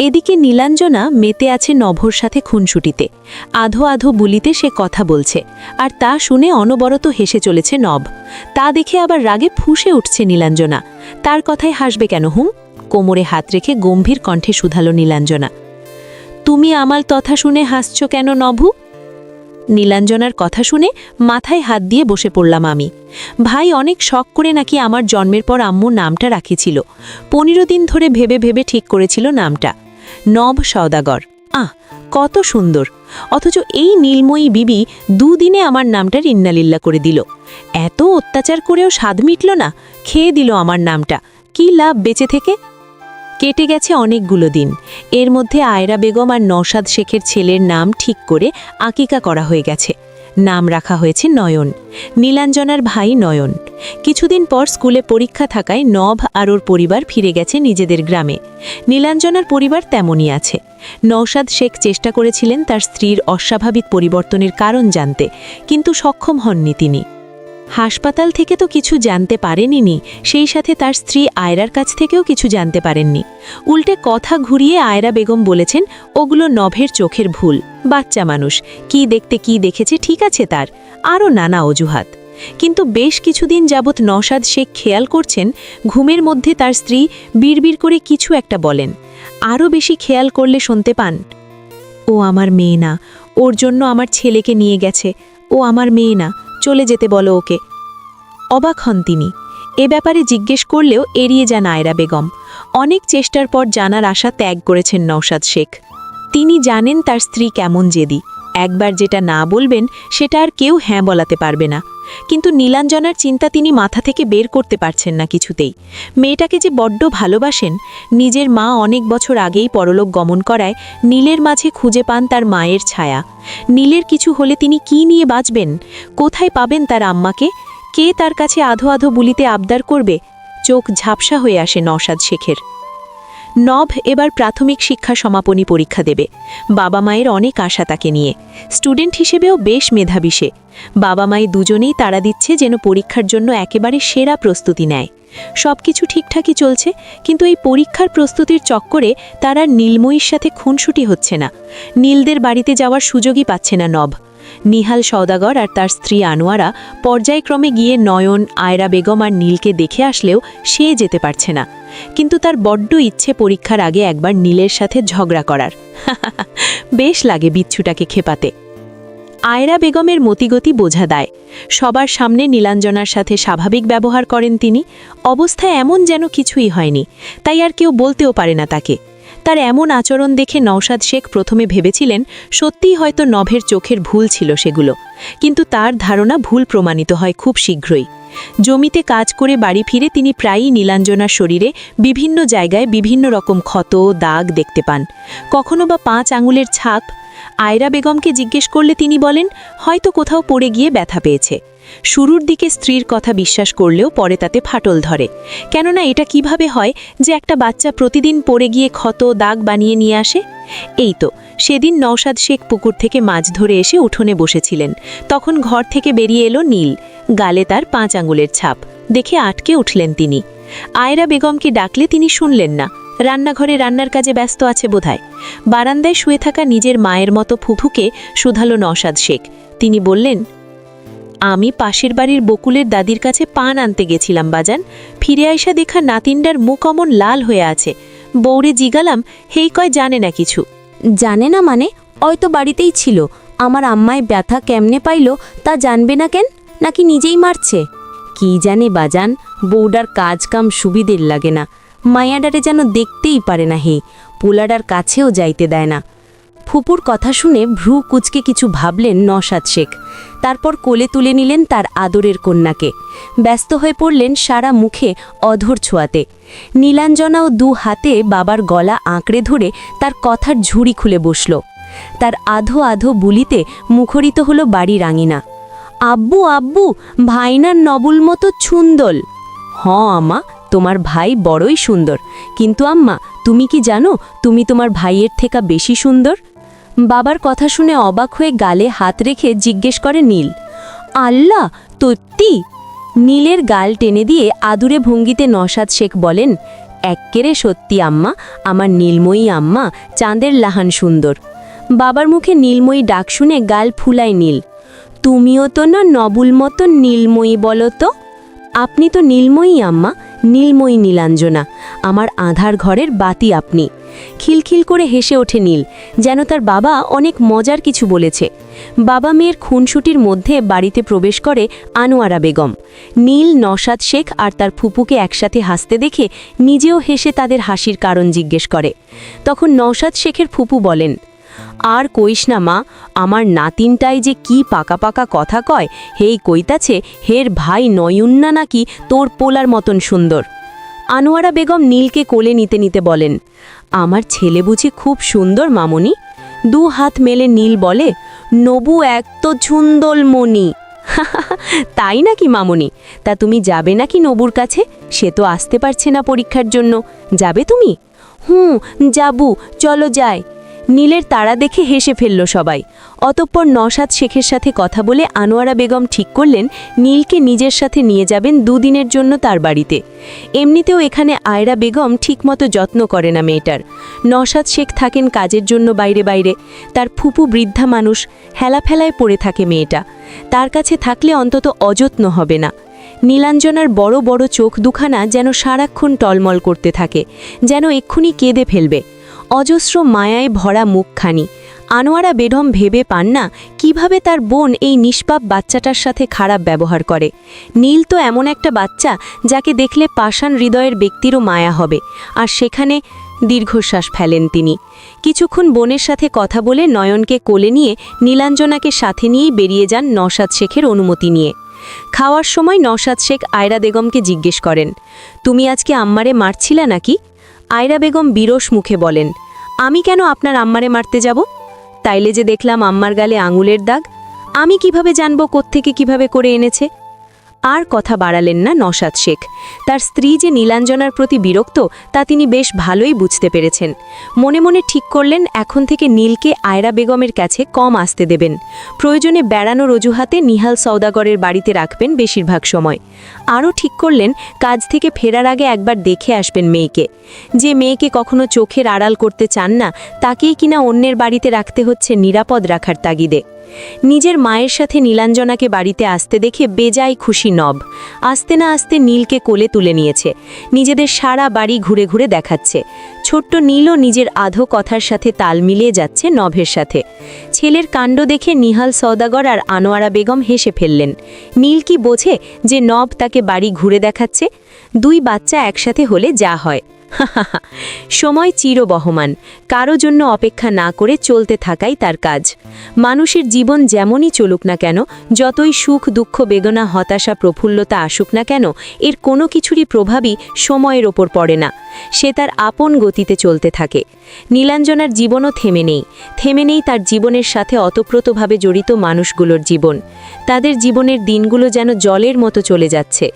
এদিকে নীলাঞ্জনা মেতে আছে নভর সাথে খুনসুটিতে। আধো আধো বুলিতে সে কথা বলছে, আর তা শুনে অনবরত হেসে চলেছে নব। তা দেখে আবার রাগে ফুঁসে উঠছে নীলাঞ্জনা। তার কথায় হাসবে কেন হুম? কোমরে হাত রেখে গম্ভীর কণ্ঠে শুধালো নীলাঞ্জনা, তুমি আমার কথা শুনে হাসছ কেন নভু? নীলাঞ্জনার কথা শুনে মাথায় হাত দিয়ে বসে পড়লাম আমি। ভাই অনেক শখ করে নাকি আমার জন্মের পর আম্মু নামটা রাখিছিল। 15 দিন ধরে ভেবে ভেবে ঠিক করেছিল নামটা নব সওদাগর। কত সুন্দর! অথচ এই নীলময়ী বিবি দুদিনে আমার নামটা ইন্নালিল্লা করে দিল। এত অত্যাচার করেও স্বাদ মিটল না, খেয়ে দিল আমার নামটা। কি লাভ বেঁচে থেকে? কেটে গেছে অনেকগুলো দিন। এর মধ্যে আয়রা বেগম আর নওশাদ শেখের ছেলের নাম ঠিক করে আকিকা করা হয়ে গেছে। নাম রাখা হয়েছে নয়ন, নীলাঞ্জনার ভাই নয়ন। কিছুদিন পর স্কুলে পরীক্ষা থাকায় নভ আর ওর পরিবার ফিরে গেছে নিজেদের গ্রামে। নীলাঞ্জনার পরিবার তেমনই আছে। নওশাদ শেখ চেষ্টা করেছিলেন তার স্ত্রীর অস্বাভাবিক পরিবর্তনের কারণ জানতে, কিন্তু সক্ষম হননি তিনি। হাসপাতাল থেকে তো কিছু জানতে পারেননি, সেই সাথে তার স্ত্রী আয়রার কাছ থেকেও কিছু জানতে পারেননি। উল্টে কথা ঘুরিয়ে আয়রা বেগম বলেছেন ওগুলো নভের চোখের ভুল, বাচ্চা মানুষ, কি দেখতে কি দেখেছে ঠিক আছে তার, আরও নানা অজুহাত। কিন্তু বেশ কিছুদিন যাবৎ নওশাদ শেখ খেয়াল করছেন ঘুমের মধ্যে তার স্ত্রী বিড়বিড় করে কিছু একটা বলেন। আরও বেশি খেয়াল করলে শুনতে পান, ও আমার মেয়ে না, ওর জন্য আমার ছেলেকে নিয়ে গেছে, ও আমার মেয়ে না, চলে যেতে বলো ওকে। অবাক হন তিনি। এ ব্যাপারে জিজ্ঞেস করলেও এড়িয়ে যান আয়রা বেগম। অনেক চেষ্টার পর জানার আশা ত্যাগ করেছেন নওশাদ শেখ। তিনি জানেন তার স্ত্রী কেমন জেদি, একবার যেটা না বলবেন সেটা আর কেউ হ্যাঁ বলাতে পারবে না। কিন্তু নীলাঞ্জনার চিন্তা তিনি মাথা থেকে বের করতে পারছেন না কিছুতেই। মেয়েটাকে যে বড্ড ভালোবাসেন। নিজের মা অনেক বছর আগেই পরলোক গমন করায় নীলের মাঝে খুঁজে পান তার মায়ের ছায়া। নীলের কিছু হলে তিনি কি নিয়ে বাঁচবেন? কোথায় পাবেন তার আম্মাকে? কে তার কাছে আধো আধো বুলিতে আবদার করবে? চোখ ঝাপসা হয়ে আসে নওশাদ শেখের। নভ এবার প্রাথমিক শিক্ষা সমাপনী পরীক্ষা দেবে। বাবা মায়ের অনেক আশা তাকে নিয়ে। স্টুডেন্ট হিসেবেও বেশ মেধাবী সে। বাবা মাই দুজনেই তাড়া দিচ্ছে যেন পরীক্ষার জন্য একেবারে সেরা প্রস্তুতি নেয়। সবকিছু ঠিকঠাকই চলছে, কিন্তু এই পরীক্ষার প্রস্তুতির চক্করে তার আর নীলময়ীর সাথে খুনসুটি হচ্ছে না। নীলদের বাড়িতে যাওয়ার সুযোগই পাচ্ছে না নভ। নিহাল সওদাগর আর তার স্ত্রী আনোয়ারা পর্যায়ক্রমে গিয়ে নয়ন, আয়রা বেগম আর নীলকে দেখে আসলেও সে যেতে পারছে না। কিন্তু তার বড্ড ইচ্ছে পরীক্ষার আগে একবার নীলের সাথে ঝগড়া করার। বেশ লাগে বিচ্ছুটাকে খেপাতে। আয়রা বেগমের মতিগতি বোঝা দেয়। সবার সামনে নীলাঞ্জনার সাথে স্বাভাবিক ব্যবহার করেন তিনি। অবস্থা এমন যেন কিছুই হয়নি, তাই আর কেউ বলতেও পারে না তাকে। তার এমন আচরণ দেখে নওশাদ শেখ প্রথমে ভেবেছিলেন সত্যিই হয়তো নভের চোখের ভুল ছিল সেগুলো, কিন্তু তার ধারণা ভুল প্রমাণিত হয় খুব শীঘ্রই। জমিতে কাজ করে বাড়ি ফিরে তিনি প্রায়ই নীলাঞ্জনার শরীরে বিভিন্ন জায়গায় বিভিন্ন রকম ক্ষত, দাগ দেখতে পান। কখনো বা 5 আঙুলের ছাপ। আয়রা বেগমকে জিজ্ঞেস করলে তিনি বলেন হয়তো কোথাও পড়ে গিয়ে ব্যথা পেয়েছে। শুরুর দিকে স্ত্রীর কথা বিশ্বাস করলেও পরে তাতে ফাটল ধরে। কেননা এটা কিভাবে হয় যে একটা বাচ্চা প্রতিদিন পড়ে গিয়ে ক্ষত, দাগ বানিয়ে নিয়ে আসে? এই তো সেদিন নওশাদ শেখ পুকুর থেকে মাছ ধরে এসে উঠোনে বসেছিলেন। তখন ঘর থেকে বেরিয়ে এলো নীল। গালে তার 5 আঙুলের ছাপ দেখে আটকে উঠলেন তিনি। আয়রা বেগমকে ডাকলে তিনি শুনলেন না। রান্নাঘরে রান্নার কাজে ব্যস্ত আছে বোধহয়। বারান্দায় শুয়ে থাকা নিজের মায়ের মতো ফুফুকে শুধালো নওশাদ শেখ। তিনি বললেন, আমি পাশের বাড়ির বকুলের দাদির কাছে পান আনতে গেছিলাম বাজান। ফিরে আইসা দেখা নাতিনডার মুখ অমন লাল হয়ে আছে। বৌরে জিগালাম, হেই কয় জানে না কিছু। জানে না মানে? হয়তো বাড়িতেই ছিল। আমার আম্মায় ব্যথা কেমনে পাইল তা জানবে না কেন? নাকি নিজেই মারছে? কি জানে বাজান, বউডার কাজ কাম সুবিধের লাগে না। মায়াডারে যেন দেখতেই পারে না, হে পোলাডার কাছেও যাইতে দেয় না। ফুপুর কথা শুনে ভ্রু কুচকে কিছু ভাবলেন নওশাদ শেখ। তারপর কোলে তুলে নিলেন তার আদরের কন্যাকে। ব্যস্ত হয়ে পড়লেন সারা মুখে অধর ছোঁয়াতে। নীলাঞ্জনাও 2 হাতে বাবার গলা আঁকড়ে ধরে তার কথার ঝুড়ি খুলে বসল। তার আধো আধো বুলিতে মুখরিত হলো বাড়ির আঙিনা। আব্বু আব্বু, ভাইনার নবুল মতো সুন্দর। আম্মা, তোমার ভাই বড়ই সুন্দর, কিন্তু আম্মা তুমি কি জানো তুমি তোমার ভাইয়ের থেকে বেশি সুন্দর? বাবার কথা শুনে অবাক হয়ে গালে হাত রেখে জিজ্ঞেস করে নীল। আল্লাহ, সত্যি? নীলের গাল টেনে দিয়ে আদুরে ভঙ্গিতে নওশাদ শেখ বলেন, এক্কেরে সত্যি আম্মা, আমার নীলময়ী আম্মা চাঁদের লাহান সুন্দর। বাবার মুখে নীলময়ী ডাক শুনে গাল ফুলায় নীল। তুমিও তো না নবুল মতো নীলময়ী বলো তো? আপনি তো নীলময়ী আম্মা, নীলময়ী নীলাঞ্জনা, আমার আধার ঘরের বাতি আপনি। খিলখিল করে হেসে ওঠে নীল, যেন তার বাবা অনেক মজার কিছু বলেছে। বাবা মেয়ের খুনসুটির মধ্যে বাড়িতে প্রবেশ করে আনোয়ারা বেগম। নীল, নওশাদ শেখ আর তার ফুপুকে একসাথে হাসতে দেখে নিজেও হেসে তাদের হাসির কারণ জিজ্ঞেস করে। তখন নওশাদ শেখের ফুপু বলেন, আর কইস না মা, আমার নাতিনটাই যে কি পাকা পাকা কথা কয়। হেই কইতাছে হের ভাই নয়ুন্না নাকি তোর পোলার মতন সুন্দর। আনোয়ারা বেগম নীলকে কোলে নিতে নিতে বলেন, আমার ছেলে বুঝি খুব সুন্দর মামনি? 2 হাত মেলে নীল বলে, নবু এক তো সুন্দর মনি। তাই নাকি মামনি? তা তুমি যাবে নাকি নবুর কাছে? সে তো আসতে পারছে না পরীক্ষার জন্য। যাবে তুমি? যাবু, চলো যাই। নীলের তাড়া দেখে হেসে ফেলল সবাই। অতঃপর নওশাদ শেখের সাথে কথা বলে আনোয়ারা বেগম ঠিক করলেন নীলকে নিজের সাথে নিয়ে যাবেন 2 দিনের জন্য তার বাড়িতে। এমনিতেও এখানে আয়রা বেগম ঠিকমতো যত্ন করে না মেয়েটার। নওশাদ শেখ থাকেন কাজের জন্য বাইরে বাইরে। তার ফুপু বৃদ্ধা মানুষ, হেলাফেলায় পড়ে থাকে মেয়েটা। তার কাছে থাকলে অন্তত অযত্ন হবে না। নীলাঞ্জনার বড় বড় চোখ দুখানা যেন সারাক্ষণ টলমল করতে থাকে, যেন এক্ষুনি কেঁদে ফেলবে। অজস্র মায়ায় ভরা মুখখানি। আনোয়ারা বেগম ভেবে পান না কিভাবে তার বোন এই নিষ্পাপ বাচ্চাটার সাথে খারাপ ব্যবহার করে। নীল তো এমন একটা বাচ্চা যাকে দেখলে পাষাণ হৃদয়ের ব্যক্তিরও মায়া হবে, আর সেখানে দীর্ঘশ্বাস ফেলেন তিনি। কিছুক্ষণ বোনের সাথে কথা বলে নয়নকে কোলে নিয়ে নীলাঞ্জনাকে সাথে নিয়েই বেরিয়ে যান নওশাদ শেখের অনুমতি নিয়ে। খাওয়ার সময় নওশাদ শেখ আয়রা বেগমকে জিজ্ঞেস করেন, তুমি আজকে আম্মারে মারছিলা নাকি? আয়রা বেগম বিরস মুখে বলেন, আমি কেন আপনার আম্মারে মারতে যাব? তাইলে যে দেখলাম আম্মার গালে আঙুলের দাগ, আমি কিভাবে জানবো কোত্থেকে কিভাবে করে এনেছে? আর কথা বাড়ালেন না নওশাদ শেখ। তার স্ত্রী যে নীলাঞ্জনার প্রতি বিরক্ত তা তিনি বেশ ভালোই বুঝতে পেরেছেন। মনে মনে ঠিক করলেন এখন থেকে নীলকে আয়রা বেগমের কাছে কম আসতে দেবেন। প্রয়োজনে বেড়ানোর অজুহাতে নিহাল সওদাগরের বাড়িতে রাখবেন বেশিরভাগ সময়। আরও ঠিক করলেন কাজ থেকে ফেরার আগে একবার দেখে আসবেন মেয়েকে। যে মেয়েকে কখনো চোখের আড়াল করতে চান না তাকেই কিনা অন্যের বাড়িতে রাখতে হচ্ছে নিরাপদ রাখার তাগিদে। নিজের মায়ের সাথে নীলাঞ্জনাকে বাড়িতে আসতে দেখে বেজায় খুশি নব। আসতে না আসতে নীলকে কোলে তুলে নিয়েছে, নিজেদের সারা বাড়ি ঘুরে ঘুরে দেখাচ্ছে। ছোট্ট নীলও নিজের আধো কথার সাথে তাল মিলিয়ে যাচ্ছে নভের সাথে। ছেলের কাণ্ড দেখে নিহাল সওদাগর আর আনোয়ারা বেগম হেসে ফেললেন। নীল কি বোঝে যে নব তাকে বাড়ি ঘুরে দেখাচ্ছে? দুই বাচ্চা একসাথে হলে যা হয়। সময় চিরবহমান, কারো জন্য অপেক্ষা না করে চলতে থাকাই তার কাজ। মানুষের জীবন যেমনই চলুক না কেন, যতই সুখ দুঃখ বেদনা হতাশা প্রফুল্লতা আসুক না কেন, এর কোনো কিছুরই প্রভাবই সময়ের ওপর পড়ে না। সে তার আপন গতিতে চলতে থাকে। নীলাঞ্জনার জীবনও থেমে নেই তার জীবনের সাথে অতপ্রতভাবে জড়িত মানুষগুলোর জীবন। তাদের জীবনের দিনগুলো যেন জলের মতো চলে যাচ্ছে।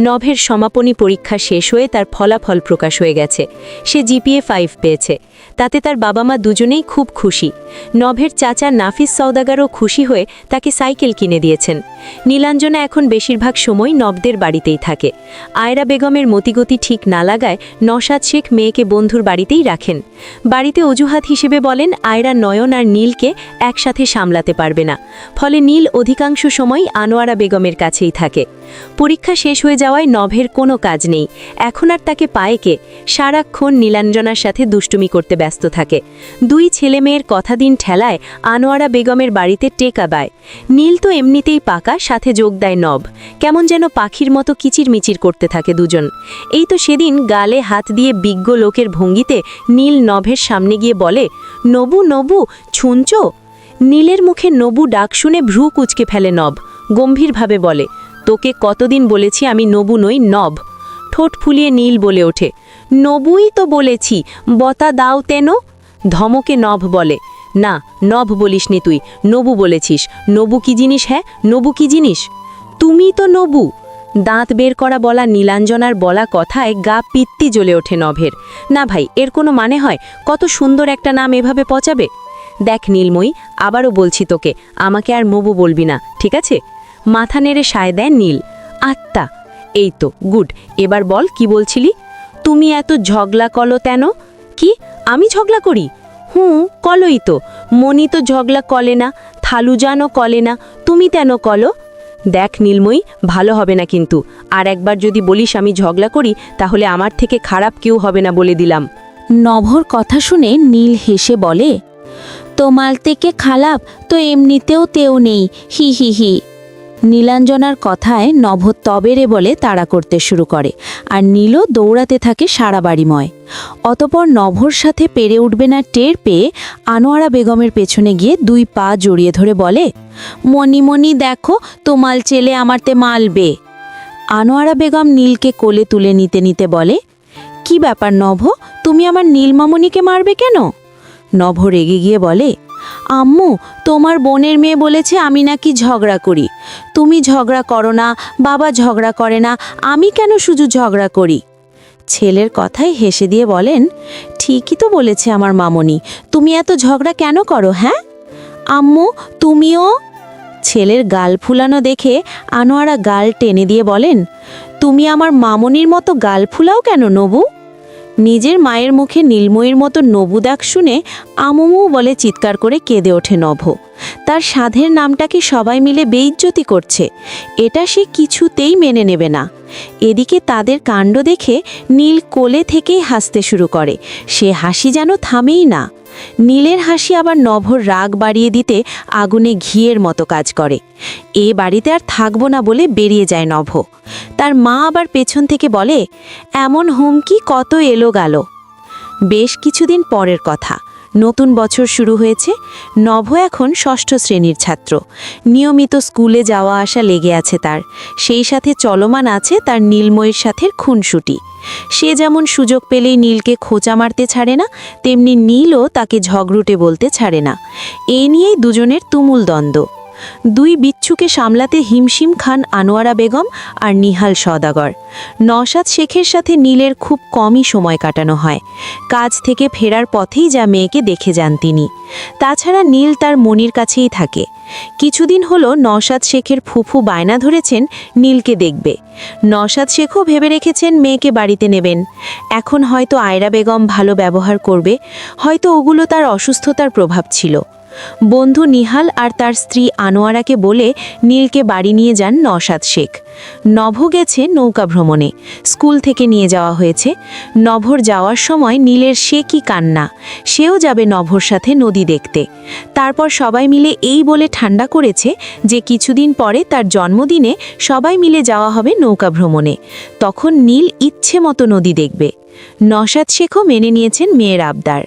নভের সমাপনী পরীক্ষা শেষ হয়ে তার ফলাফল প্রকাশ হয়ে গেছে। সে জিপিএ 5 পেয়েছে। তাতে তার বাবা মা দুজনেই খুব খুশি। নভের চাচা নাফিস সওদাগরও খুশি হয়ে তাকে সাইকেল কিনে দিয়েছেন। নীলাঞ্জনা এখন বেশিরভাগ সময় নবদের বাড়িতেই থাকে। আয়রা বেগমের মতিগতি ঠিক না লাগায় নওশাদ শেখ মেয়েকে বন্ধুর বাড়িতেই রাখেন। বাড়িতে অজুহাত হিসেবে বলেন আয়রা নয়ন আর নীলকে একসাথে সামলাতে পারবে না, ফলে নীল অধিকাংশ সময় আনোয়ারা বেগমের কাছেই থাকে। পরীক্ষা শেষ হয়ে যাওয়ায় নভের কোনো কাজ নেই। এখন আর তাকে পায় কে? সারাক্ষণ নীলাঞ্জনার সাথে দুষ্টুমি করতে ব্যস্ত থাকে। দুই ছেলে মেয়ের কথা দিন ঠেলায় আনোয়ারা বেগমের বাড়িতে টেকা বায়। নীল তো এমনিতেই পাকা, সাথে যোগ দেয় নব। কেমন যেন পাখির মতো কিচিরমিচির করতে থাকে দুজন। এই তো সেদিন গালে হাত দিয়ে বিজ্ঞ লোকের ভঙ্গিতে নীল নভের সামনে গিয়ে বলে, নবু নবু ছুঁচ। নীলের মুখে নবু ডাক শুনে ভ্রু কুচকে ফেলে নব। গম্ভীরভাবে বলে, তোকে কতদিন বলেছি আমি নবু নই, নব। ঠোঁট ফুলিয়ে নীল বলে ওঠে, নবুই তো বলেছি, বতা দাও তেন। ধমকে নভ বলে, না নভ বলিসনি তুই, নবু বলেছিস। নবু কি জিনিস? হ্যাঁ, নবু কি জিনিস? তুমি তো নবু। দাঁত বের করা বলা নীলাঞ্জনার বলা কথায় গা পিত্তি জ্বলে ওঠে নভের। না ভাই, এর কোনো মানে হয়? কত সুন্দর একটা নাম এভাবে পচাবে? দেখ নীলময়ী, আবারও বলছি তোকে, আমাকে আর নবু বলবি না, ঠিক আছে? মাথা নেড়ে সায় দেন নীল। আত্মা, এই তো গুড। এবার বল কি বলছিলি? তুমি এত ঝগড়া কলো তেন? কি আমি ঝগড়া করি? কলই তো। মনি তো ঝগড়া কলে না, থালুজানও কলে না, তুমি তেন কলো? দেখ নীলময়ী, ভালো হবে না কিন্তু। আর একবার যদি বলিস আমি ঝগড়া করি, তাহলে আমার থেকে খারাপ কেউ হবে না বলে দিলাম। নভর কথা শুনে নীল হেসে বলে, তোমার থেকে খারাপ তো এমনিতেও তেও নেই, হি হি হি। নীলাঞ্জনার কথায় নভ তবেরে বলে তাড়া করতে শুরু করে, আর নীলও দৌড়াতে থাকে সারা বাড়িময়। অতপর নভর সাথে পেরে উঠবে না টের পেয়ে আনোয়ারা বেগমের পেছনে গিয়ে দুই পা জড়িয়ে ধরে বলে, মনি মনি দেখো, তোমার ছেলে আমারতে মালবে। আনোয়ারা বেগম নীলকে কোলে তুলে নিতে নিতে বলে, কি ব্যাপার নভ, তুমি আমার নীলমামনিকে মারবে কেন? নভ রেগে গিয়ে বলে, আম্মু, তোমার বোনের মেয়ে বলেছে আমি নাকি ঝগড়া করি। তুমি ঝগড়া করো না, বাবা ঝগড়া করে না, আমি কেন শুধু ঝগড়া করি? ছেলের কথায় হেসে দিয়ে বলেন, ঠিকই তো বলেছে আমার মামনি, তুমি এত ঝগড়া কেন করো? হ্যাঁ আম্মু, তুমিও? ছেলের গাল ফুলানো দেখে আনোয়ারা গাল টেনে দিয়ে বলেন, তুমি আমার মামনির মতো গাল ফুলাও কেন নবু? নিজের মায়ের মুখে নীলময়ীর মতো নবু ডাক শুনে আমুমু বলে চিৎকার করে কেঁদে ওঠে নভ। তার সাধের নামটাকে সবাই মিলে বেইজ্জতি করছে, এটা সে কিছুতেই মেনে নেবে না। এদিকে তাদের কাণ্ড দেখে নীল কোলে থেকেই হাসতে শুরু করে। সে হাসি যেন থামেই না। নীলের হাসি আবার নভর রাগ বাড়িয়ে দিতে আগুনে ঘিয়ের মতো কাজ করে। এ বাড়িতে আর থাকবো না বলে বেরিয়ে যায় নভ। তার মা আবার পেছন থেকে বলে, এমন হুমকি কত এলো গেল। বেশ কিছুদিন পরের কথা, নতুন বছর শুরু হয়েছে। নভ এখন 6ষ্ঠ শ্রেণীর ছাত্র। নিয়মিত স্কুলে যাওয়া আসা লেগে আছে তার। সেই সাথে চলমান আছে তার নীলময়ীর সাথে খুনসুটি। সে যেমন সুযোগ পেলেই নীলকে খোঁচা মারতে ছাড়ে না, তেমনি নীলও তাকে ঝগড়ুটে বলতে ছাড়ে না। এ নিয়েই দুজনের তুমুল দ্বন্দ্ব। দুই বিচ্ছুকে সামলাতে হিমশিম খান আনোয়ারা বেগম আর নিহাল সওদাগর। নওশাদ শেখের সাথে নীলের খুব কমই সময় কাটানো হয়। কাজ থেকে ফেরার পথেই যা মেয়েকে দেখে যান তিনি। তাছাড়া নীল তার মনির কাছেই থাকে। কিছুদিন হলো নওশাদ শেখের ফুফু বায়না ধরেছেন নীলকে দেখবে। নওশাদ শেখও ভেবে রেখেছেন মেয়েকে বাড়িতে নেবেন। এখন হয়তো আয়রা বেগম ভালো ব্যবহার করবে, হয়তো ওগুলো তার অসুস্থতার প্রভাব ছিল। বন্ধু নিহাল আর তার স্ত্রী আনোয়ারাকে বলে নীলকে বাড়ি নিয়ে যান নওশাদ শেখ। নভ গেছে নৌকা ভ্রমণে, স্কুল থেকে নিয়ে যাওয়া হয়েছে। নভর যাওয়ার সময় নীলের সে কি কান্না, সেও যাবে নভর সাথে নদী দেখতে। তারপর সবাই মিলে এই বলে ঠান্ডা করেছে যে কিছুদিন পরে তার জন্মদিনে সবাই মিলে যাওয়া হবে নৌকা ভ্রমণে। তখন নীল ইচ্ছে মতো নদী দেখবে। নওশাদ শেখও মেনে নিয়েছেন মেয়ের আবদার।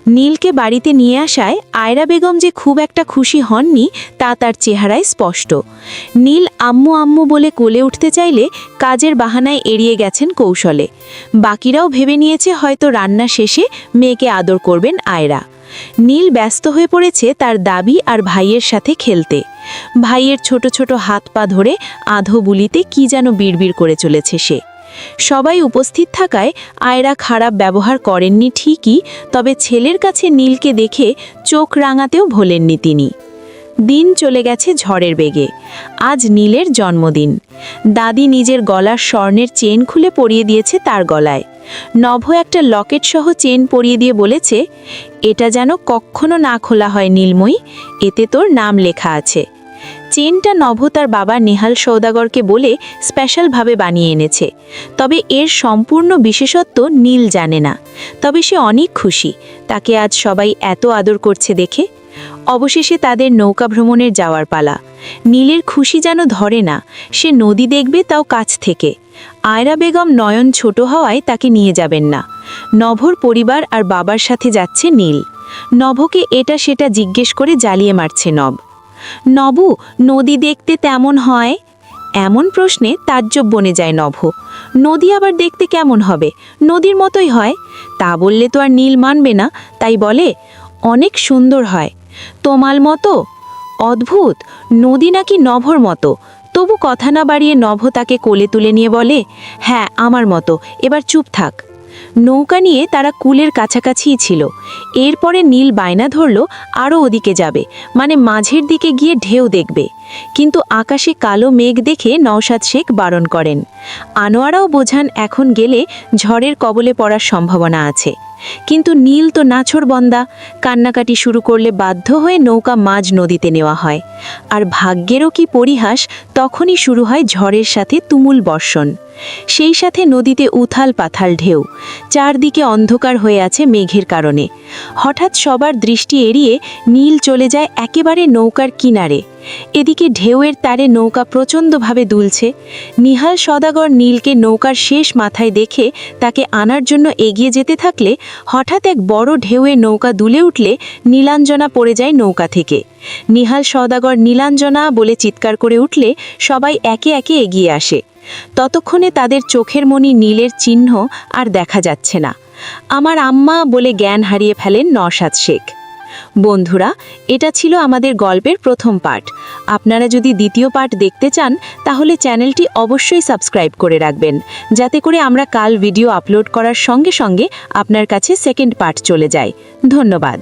নীলকে বাড়িতে নিয়ে আসায় আয়রা বেগম যে খুব একটা খুশি হননি তা তার চেহারায় স্পষ্ট। নীল আম্মু আম্মু বলে কোলে উঠতে চাইলে কাজের বাহানায় এড়িয়ে গেছেন কৌশলে। বাকিরাও ভেবে নিয়েছে হয়তো রান্না শেষে মেয়েকে আদর করবেন আয়রা। নীল ব্যস্ত হয়ে পড়েছে তার দাবি আর ভাইয়ের সাথে খেলতে। ভাইয়ের ছোট ছোট হাত পা ধরে আধো বুলিতে কি যেন বিড়বিড় করে চলেছে সে। সবাই উপস্থিত থাকায় আয়রা খারাপ ব্যবহার করেননি ঠিকই, তবে ছেলের কাছে নীলকে দেখে চোখ রাঙাতেও ভোলেননি তিনি। দিন চলে গেছে ঝড়ের বেগে। আজ নীলের জন্মদিন। দাদি নিজের গলার স্বর্ণের চেন খুলে পরিয়ে দিয়েছে তার গলায়। নভ একটা লকেট সহ চেন পরিয়ে দিয়ে বলেছে, এটা যেন কখনো না খোলা হয় নীলময়ী, এতে তোর নাম লেখা আছে। চেনটা নভ তার বাবা নেহাল সওদাগরকে বলে স্পেশালভাবে বানিয়ে এনেছে। তবে এর সম্পূর্ণ বিশেষত্ব নীল জানে না। তবে সে অনেক খুশি, তাকে আজ সবাই এত আদর করছে দেখে। অবশেষে তাদের নৌকা ভ্রমণের যাওয়ার পালা। নীলের খুশি যেন ধরে না, সে নদী দেখবে তাও কাছ থেকে। আয়রা বেগম নয়ন ছোট হওয়ায় তাকে নিয়ে যাবেন না। নভর পরিবার আর বাবার সাথে যাচ্ছে নীল। নভকে এটা সেটা জিজ্ঞেস করে জ্বালিয়ে মারছে নব। নবু, নদী দেখতে তেমন হয়? এমন প্রশ্নে তাজ্জব বনে যায় নভ। নদী আবার দেখতে কেমন হবে? নদীর মতোই হয়। তা বললে তো আর নীল মানবে না, তাই বলে অনেক সুন্দর হয়। তোমার মতো? অদ্ভুত, নদী নাকি নভর মতো। তবু কথা না বাড়িয়ে নভ তাকে কোলে তুলে নিয়ে বলে, হ্যাঁ আমার মতো, এবার চুপ থাক। নৌকা নিয়ে তারা কুলের কাছাকাছিই ছিল। এরপরে নীল বায়না ধরল আরও ওদিকে যাবে, মানে মাঝের দিকে গিয়ে ঢেউ দেখবে। কিন্তু আকাশে কালো মেঘ দেখে নওশাদ শেখ বারণ করেন। আনোয়ারাও বোঝান এখন গেলে ঝড়ের কবলে পড়ার সম্ভাবনা আছে। কিন্তু নীল তো নাছোড়বন্দা, কান্নাকাটি শুরু করলে বাধ্য হয়ে নৌকা মাঝ নদীতে নেওয়া হয়। আর ভাগ্যেরও কি পরিহাস, তখনই শুরু হয় ঝড়ের সাথে তুমুল বর্ষণ। সেই সাথে নদীতে উথাল পাথাল ঢেউ। চারদিকে অন্ধকার হয়ে আছে মেঘের কারণে। হঠাৎ সবার দৃষ্টি এড়িয়ে নীল চলে যায় একেবারে নৌকার কিনারে। এদিকে ঢেউয়ের তারে নৌকা প্রচণ্ডভাবে দুলছে। নিহাল সওদাগর নীলকে নৌকার শেষ মাথায় দেখে তাকে আনার জন্য এগিয়ে যেতে থাকলে হঠাৎ এক বড় ঢেউয়ে নৌকা দুলে উঠলে নীলাঞ্জনা পড়ে যায় নৌকা থেকে। নিহাল সওদাগর নীলাঞ্জনা বলে চিৎকার করে উঠলে সবাই একে একে এগিয়ে আসে। ততক্ষণে তাদের চোখের মনি নীলের চিহ্ন আর দেখা যাচ্ছে না। আমার আম্মা বলে জ্ঞান হারিয়ে ফেলেন নওশাদ শেখ। বন্ধুরা, এটা ছিল আমাদের গল্পের প্রথম পার্ট। আপনারা যদি দ্বিতীয় পার্ট দেখতে চান তাহলে চ্যানেলটি অবশ্যই সাবস্ক্রাইব করে রাখবেন, যাতে করে আমরা কাল ভিডিও আপলোড করার সঙ্গে সঙ্গে আপনার কাছে সেকেন্ড পার্ট চলে যায়। ধন্যবাদ।